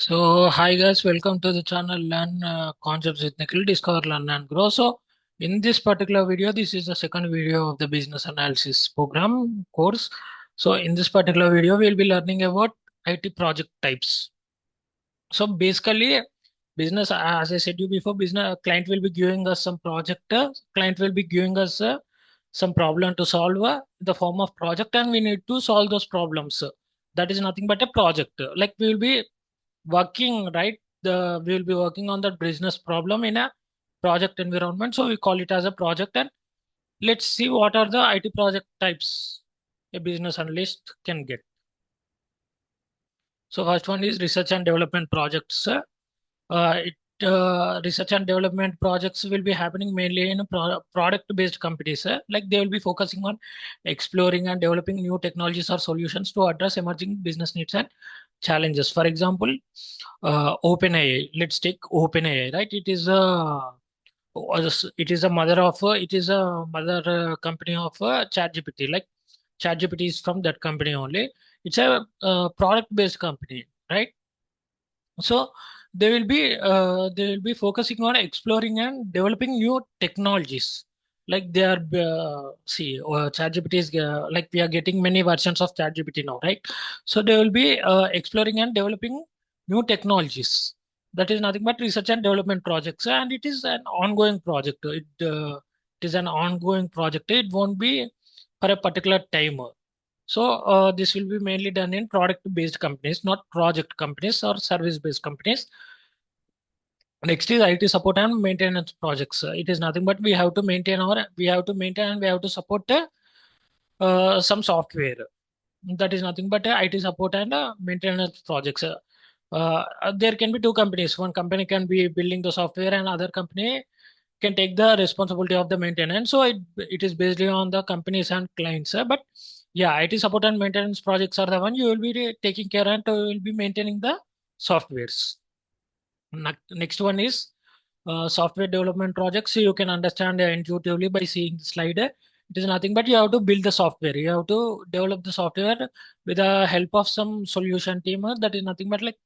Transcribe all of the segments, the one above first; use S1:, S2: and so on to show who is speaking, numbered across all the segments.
S1: Hi guys, welcome to the channel Learn Concepts with Nikhil, Discover, Learn and Grow. In this particular video, this is the second video of the business analysis program course. In this particular video, we'll be learning about IT project types. So, basically, business, as I said you before, business client will be giving us some project. Client will be giving us some problem to solve in the form of project, and we need to solve those problems. That is nothing but a project. Like we will be working, right? We will be working on the business problem in a project environment, so we call it as a project. And let's see what are the IT project types a business analyst can get. So first one is research and development projects. Research and development projects will be happening mainly in product based companies. Like they will be focusing on exploring and developing new technologies or solutions to address emerging business needs and challenges. For example, OpenAI. Let's take OpenAI, right? It is a mother company of ChatGPT. Like ChatGPT is from that company only. It's a product based company, right? So they will be focusing on exploring and developing new technologies. Like they are ChatGPT is like we are getting many versions of ChatGPT now, right? So they will be exploring and developing new technologies. That is nothing but research and development projects, and it is an ongoing project. It is an ongoing project. It won't be for a particular time. This will be mainly done in product-based companies, not project companies or service-based companies. Next is IT support and maintenance projects. It is nothing but we have to maintain and we have to support some software. That is nothing but IT support and maintenance projects. There can be two companies. One company can be building the software, and other company can take the responsibility of the maintenance. It is based on the companies and clients. But yeah, IT support and maintenance projects are the one you will be taking care and you will be maintaining the softwares. Next one is software development projects. So you can understand intuitively by seeing the slide. It is nothing but you have to build the software. You have to develop the software with the help of some solution team. That is nothing but like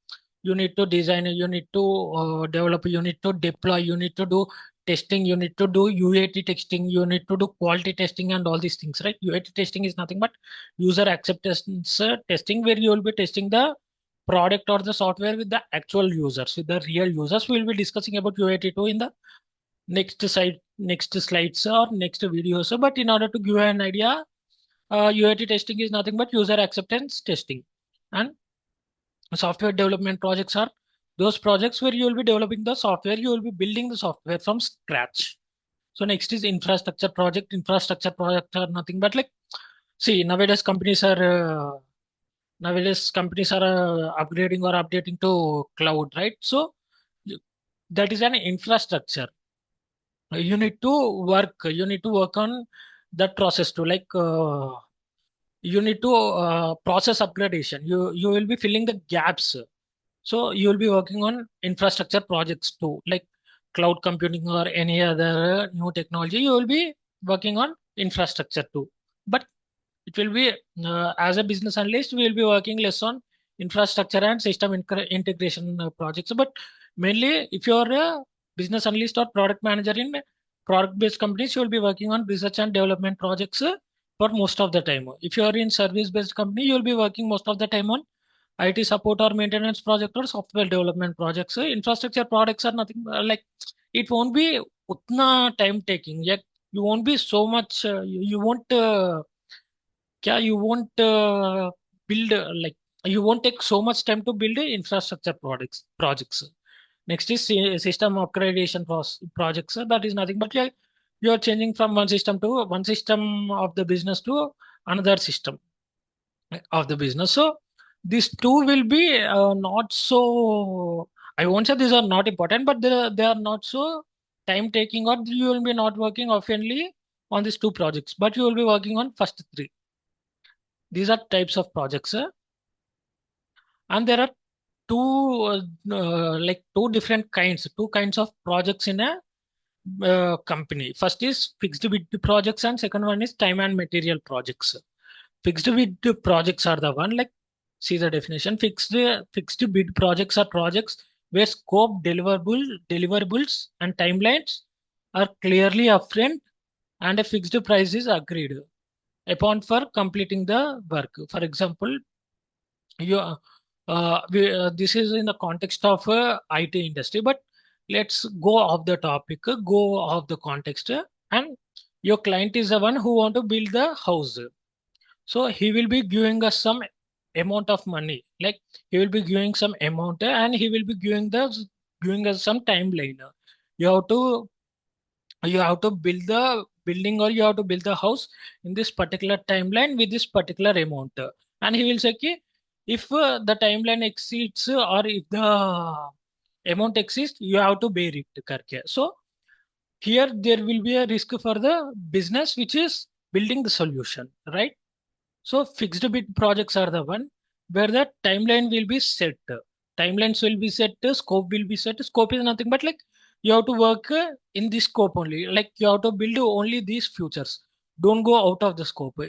S1: you need to design, you need to develop, you need to deploy, you need to do testing, you need to do UAT testing, you need to do quality testing and all these things, right? UAT testing is nothing but user acceptance testing, where you will be testing the product or the software with the actual users, with the real users. We will be discussing about UAT2 in the next slides or next videos. But in order to give you an idea, UAT testing is nothing but user acceptance testing. And software development projects are those projects where you will be developing the software, you will be building the software from scratch. So next is infrastructure project. Infrastructure project are nothing but like, see, nowadays companies are upgrading or updating to cloud, right? So that is an infrastructure. You need to work on that process too. Like you need to process upgradation. You will be filling the gaps. So you will be working on infrastructure projects too, like cloud computing or any other new technology. You will be working on infrastructure too. But it will be as a business analyst, we will be working less on infrastructure and system integration projects. But mainly, if you are a business analyst or product manager in product-based companies, you will be working on research and development projects for most of the time. If you are in service-based company, you will be working most of the time on IT support or maintenance project or software development projects. Infrastructure products are nothing like it won't be utna time taking. Yet you won't be so much. You won't. You won't build like you won't take so much time to build infrastructure projects. Next is system upgradation projects. That is nothing but like you are changing from one system of the business to another system of the business. So these two will be not so, I won't say these are not important, but they are not so time taking, or you will be not working oftenly on these two projects, but you will be working on first three. These are types of projects, and there are two different two kinds of projects in a company. First is fixed bid projects, and second one is time and material projects. Fixed bid projects are the one like See the definition. Fixed bid projects are projects where scope, deliverables, and timelines are clearly upfront, and a fixed price is agreed upon for completing the work. For example, you this is in the context of IT industry, but let's go off the topic, go off the context, and your client is the one who want to build the house. So he will be giving us some amount of money, like he will be giving some amount, and he will be giving us some timeline. You have to you have to build the building, or you have to build the house in this particular timeline with this particular amount. And he will say, "Ki, if the timeline exceeds or if the amount exceeds, you have to bear it." Karke. So here there will be a risk for the business which is building the solution, right? So fixed bid projects are the one where the timeline will be set. Timelines will be set, scope will be set. Scope is nothing but like you have to work in this scope only. Like you have to build only these features. Don't go out of the scope.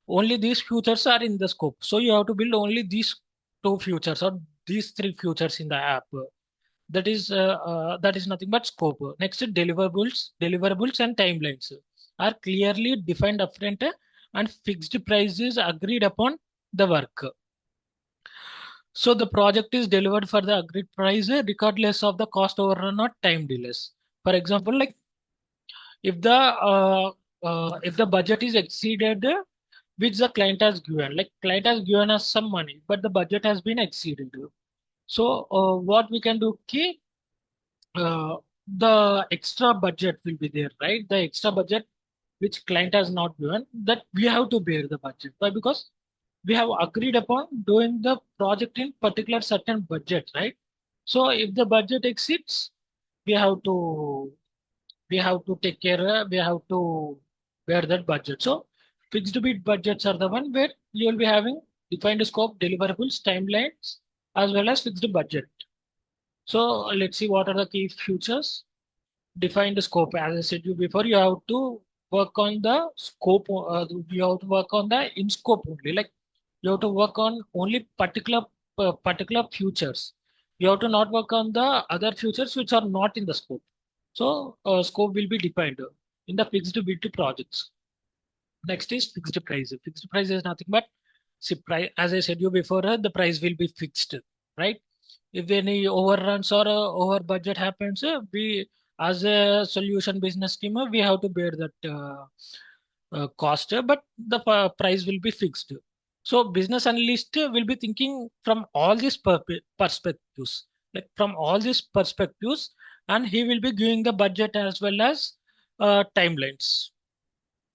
S1: Only these features are in the scope. So you have to build only these two features or these three features in the app. That is nothing but scope. Next, deliverables and timelines are clearly defined upfront, and fixed prices agreed upon the work. So the project is delivered for the agreed price, regardless of the cost overrun or time delays. For example, like if the budget is exceeded, which the client has given, like client has given us some money, but the budget has been exceeded. So what we can do, key, the extra budget will be there, right? The extra budget which client has not given, that we have to bear the budget. Why? Because we have agreed upon doing the project in particular certain budget, right? So if the budget exceeds, we have to take care, we have to bear that budget. So fixed bid budgets are the one where you will be having defined scope, deliverables, timelines, as well as fixed budget. So let's see what are the key features. Defined scope. As I said you before, you have to work on the scope. You have to work on the in scope only. Like you have to work on only particular features. You have to not work on the other features which are not in the scope. So scope will be defined in the fixed bid projects. Next is fixed price. Fixed price is nothing but see, price, as I said you before, the price will be fixed, right? If any overruns or over budget happens, we as a solution business team, we have to bear that cost, but the price will be fixed. So business analyst will be thinking from all these perspectives, like from all these perspectives, and he will be giving the budget as well as timelines.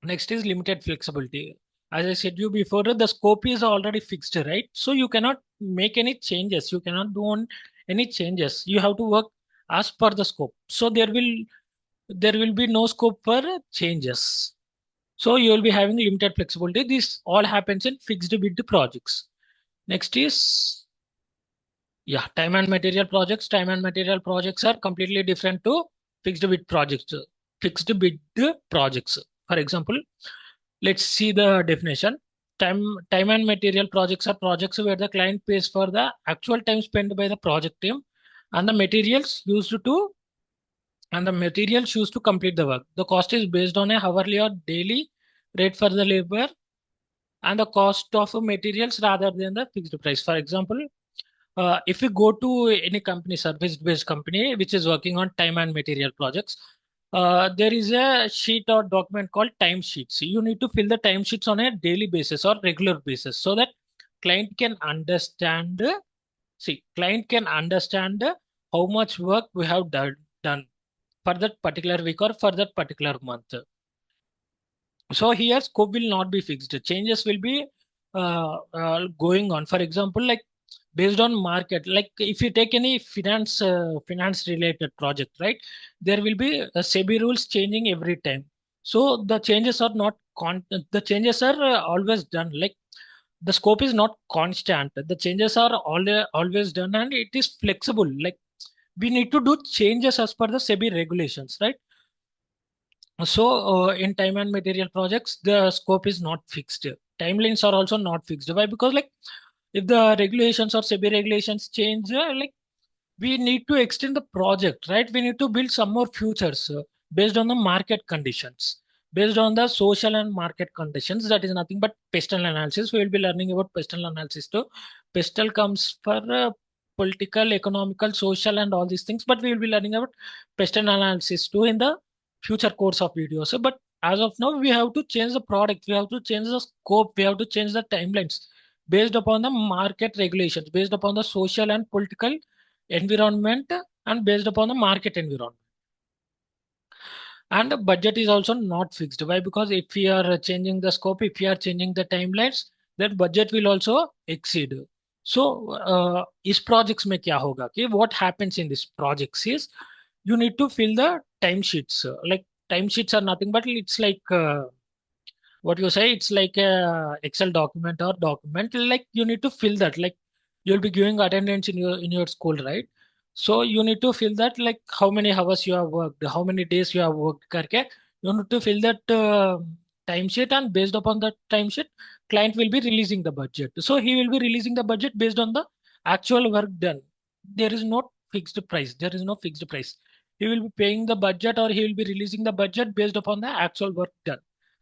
S1: Next is limited flexibility. As I said you before, the scope is already fixed, right? So you cannot make any changes. You cannot do on any changes. You have to work as per the scope. So there will be no scope for changes. So you will be having limited flexibility. This all happens in fixed bid projects. Next is time and material projects. Time and material projects are completely different to fixed bid projects. Fixed bid projects. For example, let's see the definition. Time and material projects are projects where the client pays for the actual time spent by the project team and the materials used to complete the work. The cost is based on a hourly or daily rate for the labor and the cost of materials rather than the fixed price. For example, if you go to any company, service-based company, which is working on time and material projects, there is a sheet or document called time sheets. You need to fill the time sheets on a daily basis or regular basis so that client can understand, client can understand how much work we have done for that particular week or for that particular month. So here scope will not be fixed. Changes will be going on. For example, like based on market, like if you take any finance related project, right? There will be SEBI rules changing every time. So the changes are not the changes are always done. Like the scope is not constant. The changes are always done and it is flexible. Like we need to do changes as per the SEBI regulations, right? So, in time and material projects, the scope is not fixed. Timelines are also not fixed. Why? Because like if the regulations or SEBI regulations change, like we need to extend the project, right? We need to build some more futures based on the market conditions, based on the social and market conditions. That is nothing but pestle analysis. We will be learning about pestle analysis too. Pestle comes for political, economical, social, and all these things. But we will be learning about pestle analysis too in the future course of videos. So, but as of now, we have to change the product. We have to change the scope. We have to change the timelines based upon the market regulations, based upon the social and political environment, and based upon the market environment. And the budget is also not fixed. Why? Because if we are changing the scope, if we are changing the timelines, then budget will also exceed. So इस projects में क्या होगा कि what happens in this projects is you need to fill the time sheets. Like time sheets are nothing but it's like what you say, it's like a Excel document or document. Like you need to fill that. Like you'll be giving attendance in your school, right? So you need to fill that, like how many hours you have worked, how many days you have worked करके you need to fill that time sheet, and based upon that time sheet client will be releasing the budget. So he will be releasing the budget based on the actual work done. There is no fixed price, there is no fixed price. He will be paying the budget, or he will be releasing the budget based upon the actual work done.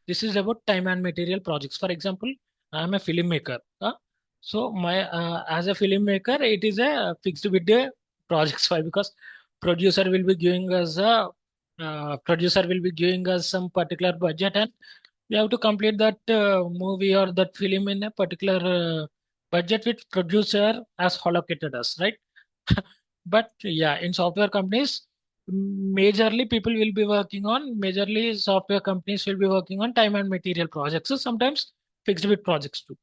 S1: This is about time and material projects. For example, I am a filmmaker. So my as a filmmaker, it is a fixed bid projects. Why? Because producer will be giving us a producer will be giving us some particular budget, and we have to complete that movie or that film in a particular budget which producer has allocated us, right? But yeah, in software companies, majorly software companies will be working on time and material projects. So sometimes fixed bid projects too.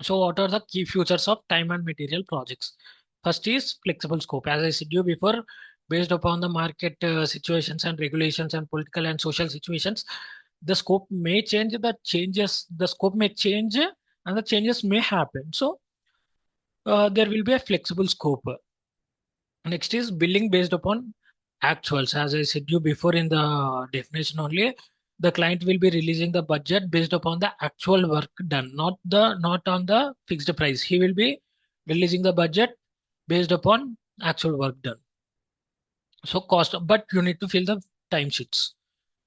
S1: So what are the key features of time and material projects? First is flexible scope. As I said you before, based upon the market situations and regulations and political and social situations, the scope may change, the scope may change, and the changes may happen. So there will be a flexible scope. Next is billing based upon actuals. As I said you before in the definition only, the client will be releasing the budget based upon the actual work done, not on the fixed price. He will be releasing the budget based upon actual work done. So cost, but you need to fill the timesheets.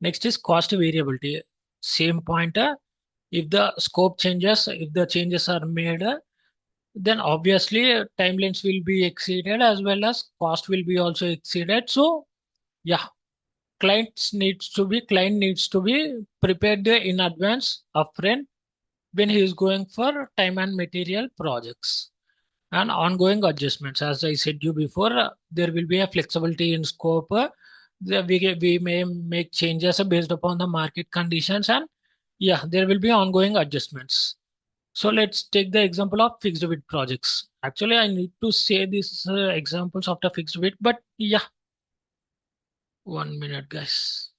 S1: Next is cost variability. Same pointer. If the scope changes, if the changes are made, then obviously timelines will be exceeded as well as cost will be also exceeded. So yeah, client needs to be prepared in advance upfront when he is going for time and material projects. And ongoing adjustments, as I said you before, there will be a flexibility in scope. We may make changes based upon the market conditions, and yeah, there will be ongoing adjustments. So let's take the example of fixed bid projects. Actually, I need to say these examples of the fixed bid, but yeah, 1 minute, guys.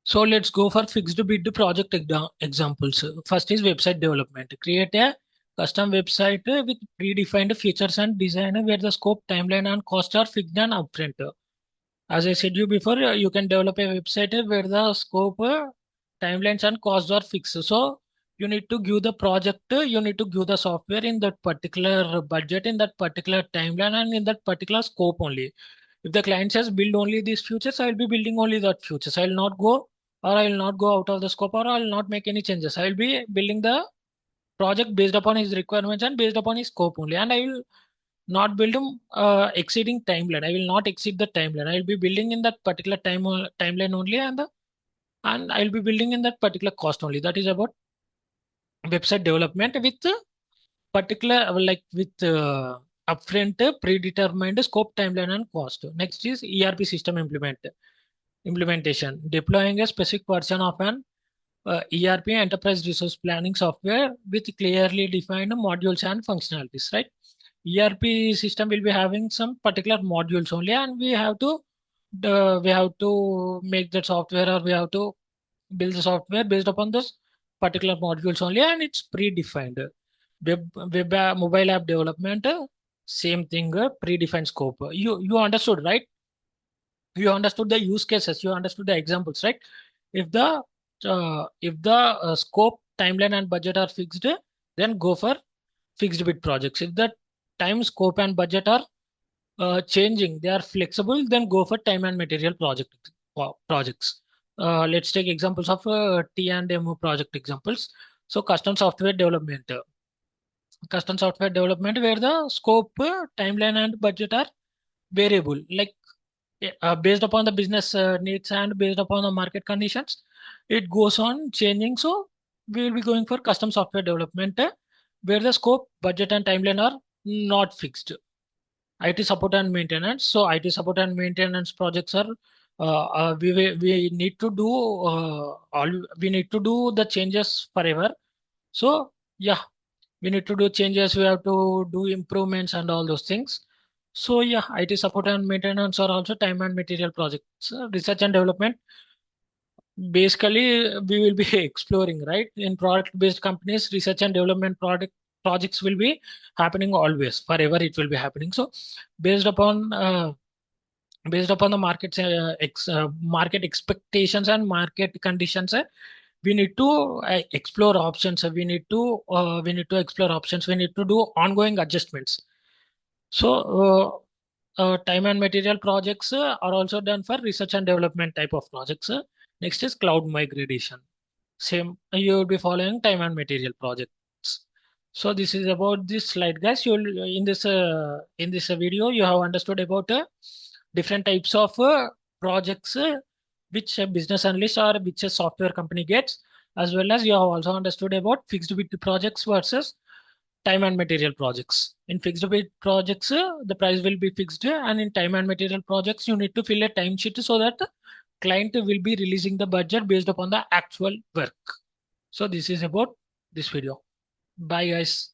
S1: So let's go for fixed bid project examples. First is website development. Create a custom website with predefined features and design where the scope, timeline, and cost are fixed and upfront. As I said you before, you can develop a website where the scope, timelines, and costs are fixed. So you need to give the project, you need to give the software in that particular budget, in that particular timeline, and in that particular scope only. If the client says build only these features, I will be building only that features. I will not go, or I will not go out of the scope, or I will not make any changes. I will be building the project based upon his requirements and based upon his scope only. And I will not build exceeding timeline. I will not exceed the timeline. I will be building in that particular timeline only, and I will be building in that particular cost only. That is about website development with particular like with upfront predetermined scope, timeline, and cost. Next is ERP system implementation, deploying a specific version of an ERP, enterprise resource planning software with clearly defined modules and functionalities, right? ERP system will be having some particular modules only, and we have to make that software, or we have to build the software based upon this particular modules only, and it's predefined. Mobile app development, same thing, predefined scope. You understood, right? You understood the use cases, you understood the examples, right? If the scope, timeline, and budget are fixed, then go for fixed bid projects. If the time, scope, and budget are changing, they are flexible, then go for time and material projects. Let's take examples of T and M project examples. So custom software development where the scope, timeline, and budget are variable, like based upon the business needs and based upon the market conditions, it goes on changing. So we will be going for custom software development where the scope, budget, and timeline are not fixed. IT support and maintenance. So IT support and maintenance projects are we need to do all we need to do the changes forever. So yeah, we need to do changes. We have to do improvements and all those things. So yeah, IT support and maintenance are also time and material projects. Research and development. Basically, we will be exploring, right? In product-based companies, research and development projects will be happening always, forever. It will be happening. So based upon uh, based upon the market expectations and market conditions, we need to explore options. We need to explore options. We need to do ongoing adjustments. So time and material projects are also done for research and development type of projects. Next is cloud migration. Same, you will be following time and material projects. So this is about this slide, guys. You'll in this video you have understood about different types of projects which a business analyst or which a software company gets, as well as you have also understood about fixed bid projects versus time and material projects. In fixed bid projects, the price will be fixed, and in time and material projects, you need to fill a timesheet so that the client will be releasing the budget based upon the actual work. So this is about this video. Bye, guys.